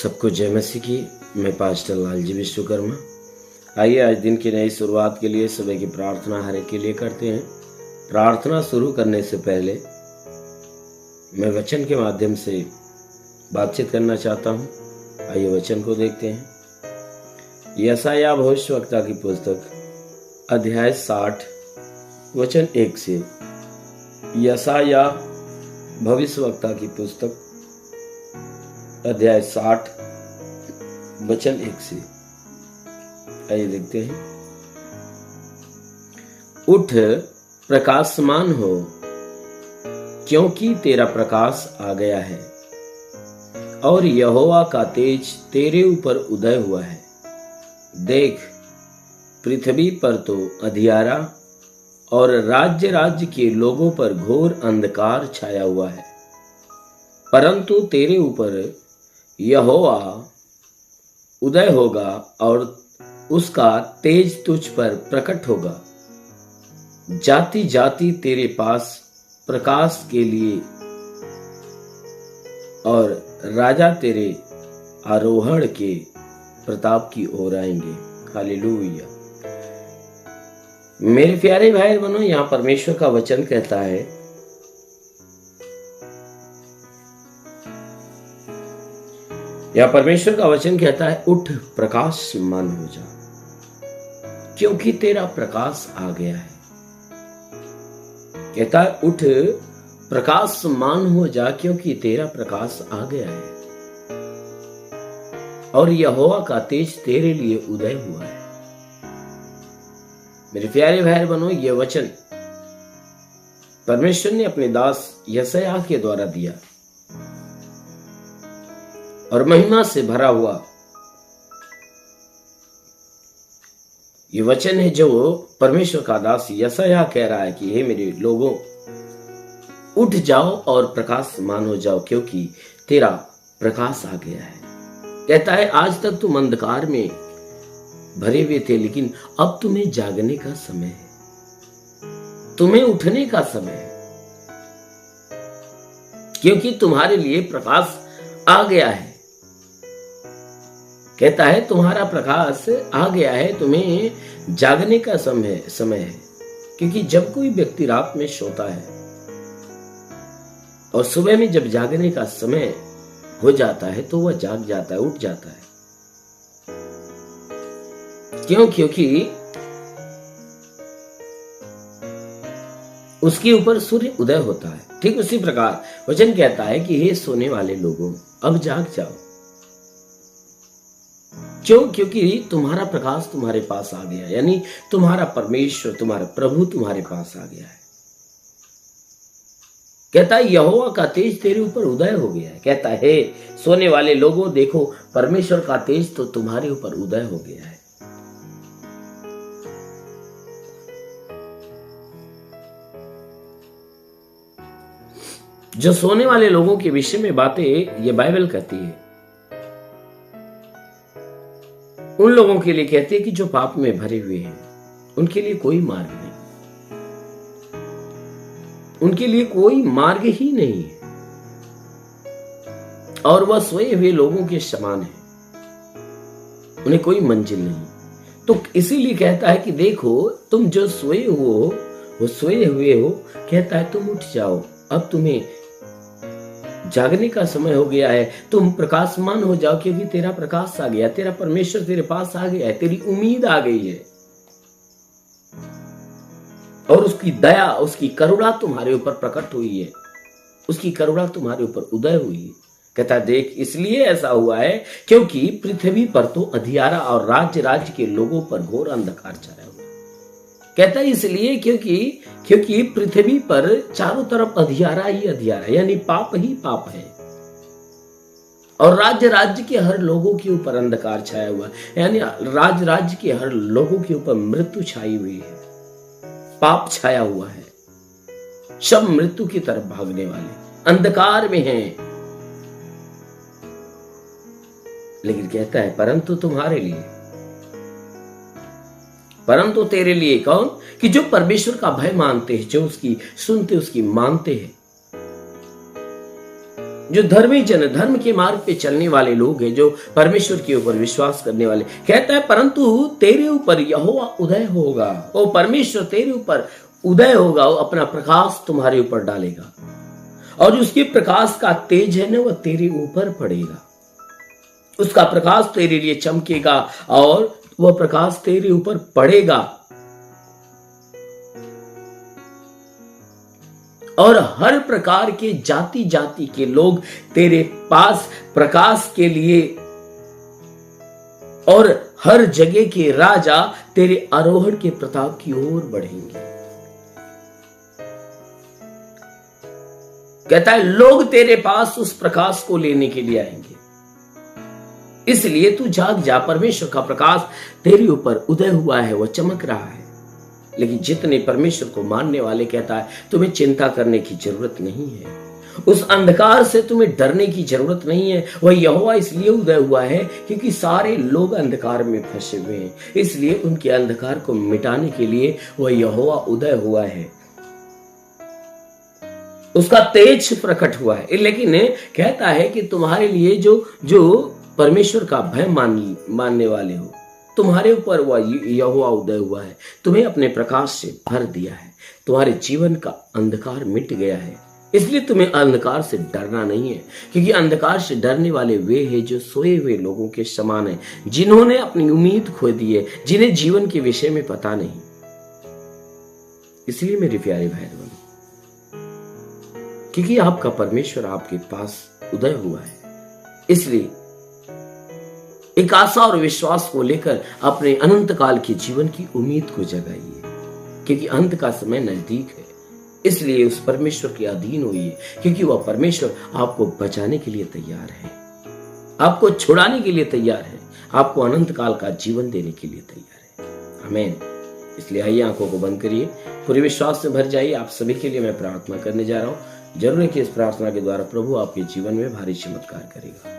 सबको जय मसीह की। मैं पास्टर लालजी विश्वकर्मा। आइए आज दिन की नई शुरुआत के लिए सुबह की प्रार्थना हर एक के लिए करते हैं। प्रार्थना शुरू करने से पहले मैं वचन के माध्यम से बातचीत करना चाहता हूँ। आइए वचन को देखते हैं। यशायाह भविष्यवक्ता की पुस्तक अध्याय 60 वचन 1 से। यशायाह भविष्यवक्ता की पुस्तक अध्याय 60 वचन 1 से। आइए देखते हैं। उठ, प्रकाशमान हो, क्योंकि तेरा प्रकाश आ गया है और यहोवा का तेज तेरे ऊपर उदय हुआ है। देख, पृथ्वी पर तो अंधियारा और राज्य राज्य के लोगों पर घोर अंधकार छाया हुआ है, परंतु तेरे ऊपर यहोवा उदय होगा और उसका तेज तुझ पर प्रकट होगा। जाति जाति तेरे पास प्रकाश के लिए और राजा तेरे आरोहण के प्रताप की ओर आएंगे। हालेलुया। मेरे प्यारे भाई बहनों, यहां परमेश्वर का वचन कहता है, परमेश्वर का वचन कहता है, उठ, प्रकाशमान हो जा, क्योंकि तेरा प्रकाश आ गया है। कहता है, उठ, प्रकाशमान हो जा, क्योंकि तेरा प्रकाश आ गया है और यहोवा का तेज तेरे लिए उदय हुआ है। मेरे प्यारे भाई बहनों, यह वचन परमेश्वर ने अपने दास यशायाह के द्वारा दिया और महिमा से भरा हुआ ये वचन है जो परमेश्वर का दास यशायाह कह रहा है कि हे मेरे लोगों, उठ जाओ और प्रकाशमान हो जाओ, क्योंकि तेरा प्रकाश आ गया है। कहता है, आज तक तुम अंधकार में भरे हुए थे, लेकिन अब तुम्हें जागने का समय है, तुम्हें उठने का समय है, क्योंकि तुम्हारे लिए प्रकाश आ गया है। कहता है, तुम्हारा प्रकाश आ गया है, तुम्हें जागने का समय है। क्योंकि जब कोई व्यक्ति रात में सोता है और सुबह में जब जागने का समय हो जाता है तो वह जाग जाता है, उठ जाता है। क्यों? क्योंकि उसके ऊपर सूर्य उदय होता है। ठीक उसी प्रकार वचन कहता है कि हे सोने वाले लोगों, अब जाग जाओ। क्यों? क्योंकि तुम्हारा प्रकाश तुम्हारे पास आ गया, यानी तुम्हारा परमेश्वर, तुम्हारा प्रभु तुम्हारे पास आ गया है। कहता है, यहोवा का तेज तेरे ऊपर उदय हो गया है। कहता है, सोने वाले लोगों, देखो, परमेश्वर का तेज तो तुम्हारे ऊपर उदय हो गया है। जो सोने वाले लोगों के विषय में बातें ये बाइबल कहती है, उन लोगों के लिए कहती है कि जो पाप में भरे हुए हैं, उनके लिए कोई मार्ग नहीं, उनके लिए कोई मार्ग ही नहीं है और वह सोए हुए लोगों के समान है, उन्हें कोई मंजिल नहीं। तो इसीलिए कहता है कि देखो, तुम जो सोए हो, वो सोए हुए हो, कहता है तुम उठ जाओ, अब तुम्हें जागने का समय हो गया है, तुम प्रकाशमान हो जाओ, क्योंकि तेरा प्रकाश आ गया, तेरा परमेश्वर तेरे पास आ गया है, तेरी उम्मीद आ गई है और उसकी दया, उसकी करुणा तुम्हारे ऊपर प्रकट हुई है, उसकी करुणा तुम्हारे ऊपर उदय हुई है। कहता है, देख, इसलिए ऐसा हुआ है क्योंकि पृथ्वी पर तो अंधियारा और राज्य राज्य के लोगों पर घोर अंधकार छाया हुआ है। कहता है इसलिए क्योंकि पृथ्वी पर चारों तरफ अंधियारा ही अंधियारा, यानी पाप ही पाप है, और राज्य राज्य के हर लोगों के ऊपर अंधकार छाया हुआ है, यानी राज्य राज्य के हर लोगों के ऊपर मृत्यु छाई हुई है, पाप छाया हुआ है। सब मृत्यु की तरफ भागने वाले अंधकार में हैं। लेकिन कहता है, परंतु तुम्हारे लिए, परंतु तेरे लिए कौन? कि जो परमेश्वर का भय मानते हैं, जो उसकी सुनते, उसकी मानते हैं, जो धर्मी जन, धर्म के मार्ग पे चलने वाले लोग हैं, जो परमेश्वर के ऊपर विश्वास करने वाले, कहता है परंतु तेरे ऊपर यहोवा उदय होगा। वो परमेश्वर तेरे ऊपर उदय होगा, वो अपना प्रकाश तुम्हारे ऊपर डालेगा और उसके प्रकाश का तेज है ना, वह तेरे ऊपर पड़ेगा। उसका प्रकाश तेरे लिए चमकेगा और वह प्रकाश तेरे ऊपर पड़ेगा और हर प्रकार के जाति जाति के लोग तेरे पास प्रकाश के लिए और हर जगह के राजा तेरे आरोहण के प्रताप की ओर बढ़ेंगे। कहता है लोग तेरे पास उस प्रकाश को लेने के लिए आएंगे, इसलिए तू जाग जा, परमेश्वर का प्रकाश तेरे ऊपर उदय हुआ है, वह चमक रहा है। लेकिन जितने परमेश्वर को मानने वाले, कहता है तुम्हें चिंता करने की जरूरत नहीं है, उस अंधकार से तुम्हें डरने की जरूरत नहीं है। वह यहोवा इसलिए उदय हुआ है क्योंकि सारे लोग अंधकार में फंसे हुए हैं, इसलिए उनके अंधकार को मिटाने के लिए वह यहोवा उदय हुआ है, उसका तेज प्रकट हुआ है। लेकिन कहता है कि तुम्हारे लिए जो परमेश्वर का भय मानने वाले हो, तुम्हारे ऊपर वह यहोवा उदय हुआ है, तुम्हें अपने प्रकाश से भर दिया है, तुम्हारे जीवन का अंधकार मिट गया है, इसलिए तुम्हें अंधकार से डरना नहीं है। क्योंकि अंधकार से डरने वाले वे हैं जो सोए हुए लोगों के समान है, जिन्होंने अपनी उम्मीद खो दी है, जिन्हें जीवन के विषय में पता नहीं। इसलिए मेरे प्यारे भाई बहनों, क्योंकि आपका परमेश्वर आपके पास उदय हुआ है, इसलिए एक आशा और विश्वास को लेकर अपने अनंत काल के जीवन की उम्मीद को जगाइए, क्योंकि अंत का समय नजदीक है। इसलिए उस परमेश्वर के अधीन होइए, क्योंकि वह परमेश्वर आपको बचाने के लिए तैयार है, आपको छुड़ाने के लिए तैयार है, आपको अनंत काल का जीवन देने के लिए तैयार है। आमीन। इसलिए आइए आंखों को बंद करिए, पूरे विश्वास से भर जाइए। आप सभी के लिए मैं प्रार्थना करने जा रहा हूं। जरूर है कि इस प्रार्थना के द्वारा प्रभु आपके जीवन में भारी चमत्कार करेगा।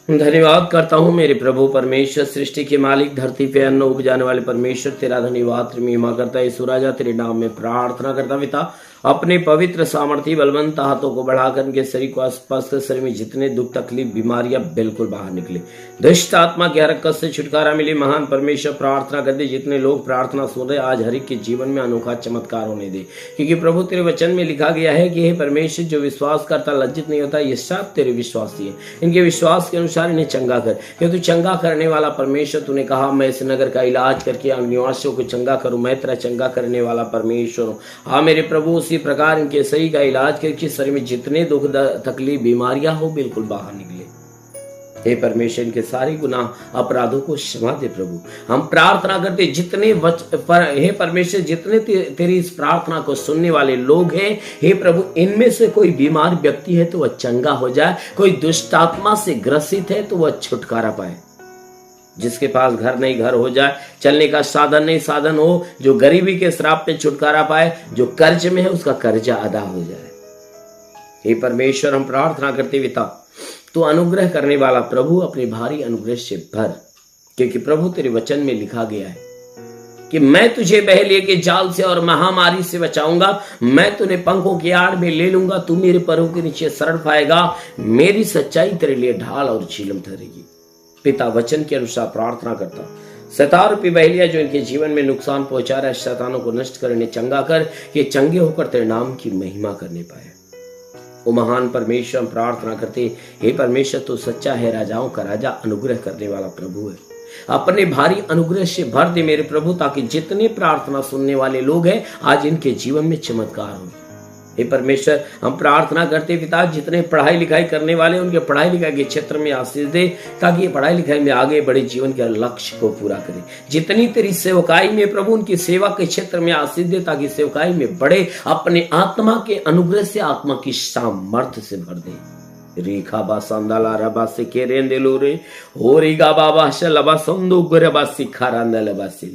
धन्यवाद करता हूँ मेरे प्रभु परमेश्वर, सृष्टि के मालिक, धरती पे अन्न उपजाने वाले परमेश्वर, तेरा धन्यवाद तेरी महिमा करता है। यीशु राजा तेरे नाम में प्रार्थना करता पिता, अपने पवित्र सामर्थी बलवंत हाथों को बढ़ाकर उनके शरीर को स्पर्श कर शरीर में जितने दुख तकलीफ बीमारियां बिल्कुल बाहर निकले, दुष्ट आत्मा की हरकत से छुटकारा मिले। महान परमेश्वर प्रार्थना कर दे, जितने लोग प्रार्थना सुन रहे आज हर एक के जीवन में अनोखा चमत्कार होने दे, क्योंकि प्रभु तेरे वचन में लिखा गया है कि हे परमेश्वर, जो विश्वास करता लज्जित नहीं होता, ये सब तेरे विश्वासी है, इनके विश्वास के अनुसार इन्हें चंगा कर, क्योंकि तू चंगा करने वाला परमेश्वर। तूने कहा मैं इस नगर का इलाज करके निवासियों को चंगा करूं, मैं तेरा चंगा करने वाला परमेश्वर हूं। हाँ मेरे प्रभु, उसी प्रकार इनके सही का इलाज करके शरीर में जितने दुख तकलीफ बीमारियां हो बिल्कुल बाहर निकले। हे परमेश्वर, इनके सारे गुनाह अपराधों को क्षमा दे प्रभु। हम प्रार्थना करते जितने हे परमेश्वर, जितने तेरी इस प्रार्थना को सुनने वाले लोग हैं, हे प्रभु, इनमें से कोई बीमार व्यक्ति है तो वह चंगा हो जाए, कोई दुष्ट आत्मा से ग्रसित है तो वह छुटकारा पाए, जिसके पास घर नहीं घर हो जाए, चलने का साधन नहीं साधन हो, जो गरीबी के श्राप पे छुटकारा पाए, जो कर्ज में है उसका कर्जा अदा हो जाए। हे परमेश्वर, हम प्रार्थना करते पिता, तो अनुग्रह करने वाला प्रभु अपने भारी अनुग्रह से भर, क्योंकि प्रभु तेरे वचन में लिखा गया है कि मैं तुझे बहेलिये के जाल से और महामारी से बचाऊंगा, मैं तुझे पंखों की आड़ में ले लूंगा, तू मेरे पैरों के नीचे शरण पाएगा, मेरी सच्चाई तेरे लिए ढाल और झीलम ठहरेगी। पिता, वचन के अनुसार प्रार्थना करता, शैतान रूपी बहेलिया जो इनके जीवन में नुकसान पहुंचा रहा है, शैतानों को नष्ट कर, इन्हें चंगा कर, ये चंगे होकर तेरे नाम की महिमा करने पाए। ओ महान परमेश्वर, हम प्रार्थना करते, हे परमेश्वर, तू सच्चा है, राजाओं का राजा, अनुग्रह करने वाला प्रभु है। अपने भारी अनुग्रह से भर दे मेरे प्रभु, ताकि जितने प्रार्थना सुनने वाले लोग हैं आज इनके जीवन में चमत्कार हो। हे परमेश्वर, हम प्रार्थना करते पिता, जितने पढ़ाई लिखाई करने वाले उनके पढ़ाई लिखाई के क्षेत्र में आशीष दे, ताकि ये पढ़ाई लिखाई में आगे बड़े जीवन के लक्ष्य को पूरा करें। जितनी तेरी सेवकाई में प्रभु, उनकी सेवा के क्षेत्र में आशीष दे, ताकि सेवकाई में बड़े, अपने आत्मा के अनुग्रह से आत्मा की सामर्थ्य से भर दे। रेखा बा संदाला रबा से के रेंदेलो रे हो रेगा बाबा शलबा संदो गुरबा सिखा रंदलबा से।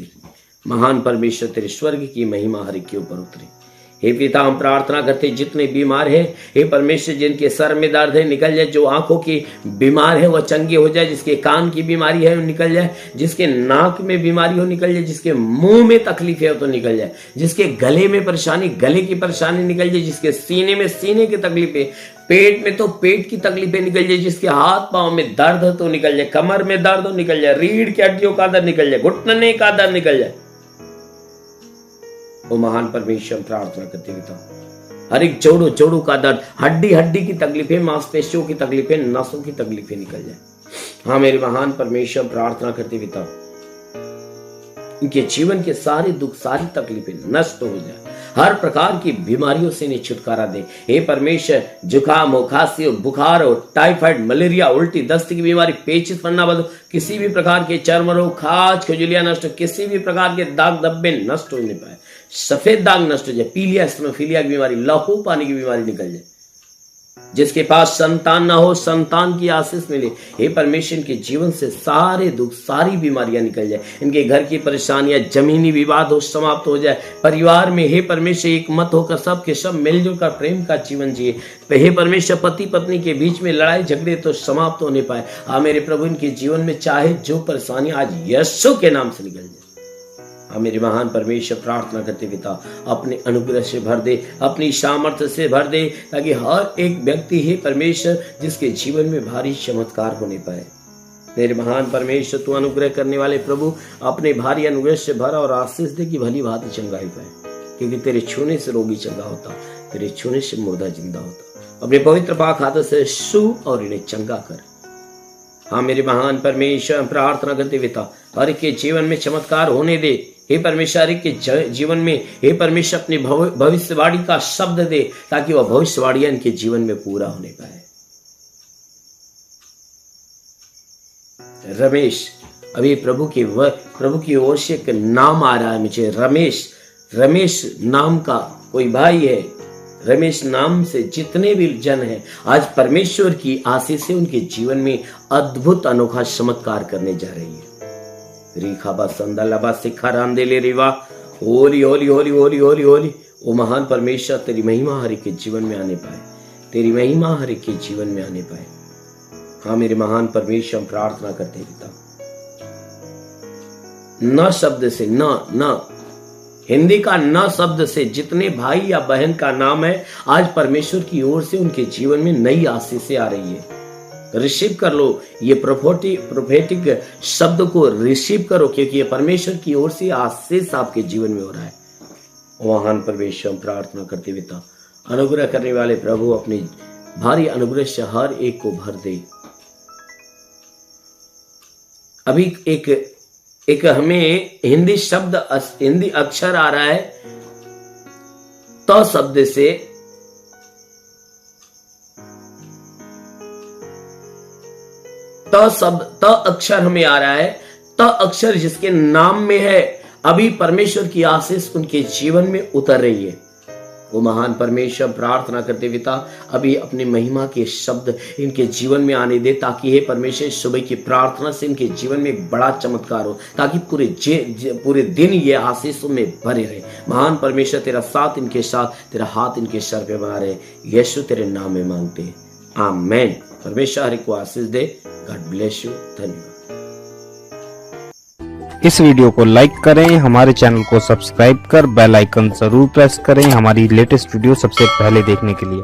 महान परमेश्वर, तेरे स्वर्ग की महिमा हर के ऊपर उतरे, हे पिता, हम प्रार्थना करते जितने बीमार हैं, हे परमेश्वर, जिनके सर में दर्द है निकल जाए, जो आंखों की बीमार है वो चंगे हो जाए, जिसके कान की बीमारी है वो निकल जाए, जिसके नाक में बीमारी हो निकल जाए, जिसके मुंह में तकलीफ है तो निकल जाए, जिसके गले में परेशानी, गले की परेशानी निकल जाए, जिसके सीने में सीने की तकलीफ है, पेट में तो पेट की तकलीफें निकल जाए, जिसके हाथ पांव में दर्द है तो निकल जाए, कमर में दर्द हो निकल जाए, रीढ़ की हड्डियों का दर्द निकल जाए, घुटने का दर्द निकल जाए। वो महान परमेश्वर प्रार्थना करते पिता, हर एक जोड़ों का दर्द, हड्डी हड्डी की तकलीफें, मांसपेशियों की तकलीफें, नसों की तकलीफें निकल जाए। हाँ मेरे महान परमेश्वर प्रार्थना करते पिता, इनके जीवन के सारे दुख, सारी तकलीफें नष्ट हो जाए, हर प्रकार की बीमारियों से इन्हें छुटकारा दे। हे परमेश्वर, जुकाम हो, खांसी हो, बुखार हो, टाइफाइड, मलेरिया, उल्टी, दस्त की बीमारी, पेचिश पन्ना बदो, किसी भी प्रकार के चर्म रोग, खाज, खुजलियां नष्ट हो, किसी भी प्रकार के दाग धब्बे नष्ट हो नहीं पाए, सफेद दाग नष्ट हो जाए, पीलिया, एस्ट्रोफीलिया की बीमारी, लहू पानी की बीमारी निकल जाए, जिसके पास संतान ना हो संतान की आशीष मिले। हे परमेश्वर, के जीवन से सारे दुख, सारी बीमारियां निकल जाए, इनके घर की परेशानियां, जमीनी विवाद हो समाप्त हो जाए, परिवार में हे परमेश्वर एक मत होकर सब के सब मिलजुल कर प्रेम का जीवन जिए। हे परमेश्वर, पति पत्नी के बीच में लड़ाई झगड़े तो समाप्त होने पाए। हाँ मेरे प्रभु, इनके जीवन में चाहे जो परेशानी आज यीशु के नाम से निकल जाए। हाँ मेरे महान परमेश्वर प्रार्थना करते पिता, अपने अनुग्रह से भर दे, अपनी सामर्थ्य से भर दे, ताकि हर एक व्यक्ति हे परमेश्वर जिसके जीवन में भारी चमत्कार होने पाए। मेरे महान परमेश्वर, तू अनुग्रह करने वाले प्रभु, अपने भारी अनुग्रह से भरा और आशीष दे कि भली भांति चंगाई पाए, क्योंकि तेरे छूने से रोगी चंगा होता, तेरे छूने से मुर्दा जिंदा होता। अपने पवित्र पाक हाथों से छू और इन्हें चंगा कर। हाँ मेरे महान परमेश्वर, प्रार्थना करते पिता, हर एक के जीवन में चमत्कार होने दे। हे परमेश्वर, हर एक के जीवन में हे परमेश्वर अपनी भविष्यवाणी का शब्द दे, ताकि वह भविष्यवाणियां इनके जीवन में पूरा होने पाए। रमेश, अभी प्रभु की ओर से एक नाम आ रहा है मुझे, रमेश नाम का कोई भाई है। रमेश नाम से जितने भी जन हैं, आज परमेश्वर की आशीष से उनके जीवन में अद्भुत अनोखा चमत्कार करने जा रही है। रिखाबा संदलबा सिखा रामदेले रिवा, होली होली होली होली होली होली। ओ महान परमेश्वर, तेरी महिमा हर एक के जीवन में आने पाए, तेरी महिमा हर एक के जीवन में आने पाए। हाँ मेरे महान परमेश्वर, हम प्रार्थना करते पिता, न शब्द से, न हिंदी का न शब्द से जितने भाई या बहन का नाम है, आज परमेश्वर की ओर से उनके जीवन में नई आशीषें आ रही है। रिसीव कर लो ये प्रोफेटिक शब्द को, रिसीव करो, क्योंकि ये परमेश्वर की ओर से आशीष आपके जीवन में हो रहा है। महान परमेश्वर, प्रार्थना करते पिता, अनुग्रह करने वाले प्रभु, अपनी भारी अनुग्रह से हर एक को भर दे। अभी एक हमें हिंदी शब्द, हिंदी अक्षर आ रहा है, त शब्द से, त अक्षर हमें आ रहा है। त अक्षर जिसके नाम में है, अभी परमेश्वर की आशीष उनके जीवन में उतर रही है। वो महान परमेश्वर, प्रार्थना करते पिता, अभी अपनी महिमा के शब्द इनके जीवन में आने दे, ताकि हे परमेश्वर सुबह की प्रार्थना से इनके जीवन में एक बड़ा चमत्कार हो, ताकि पूरे दिन ये आशीषों में भरे रहे। महान परमेश्वर, तेरा साथ इनके साथ, तेरा हाथ इनके सर पे बना रहे। यीशु तेरे नाम में मांगते हैं, आमेन। परमेश्वर हर एक को आशीष दे। God bless you. धन्यवाद। इस वीडियो को लाइक करें, हमारे चैनल को सब्सक्राइब कर बेल आइकन जरूर प्रेस करें हमारी लेटेस्ट वीडियो सबसे पहले देखने के लिए।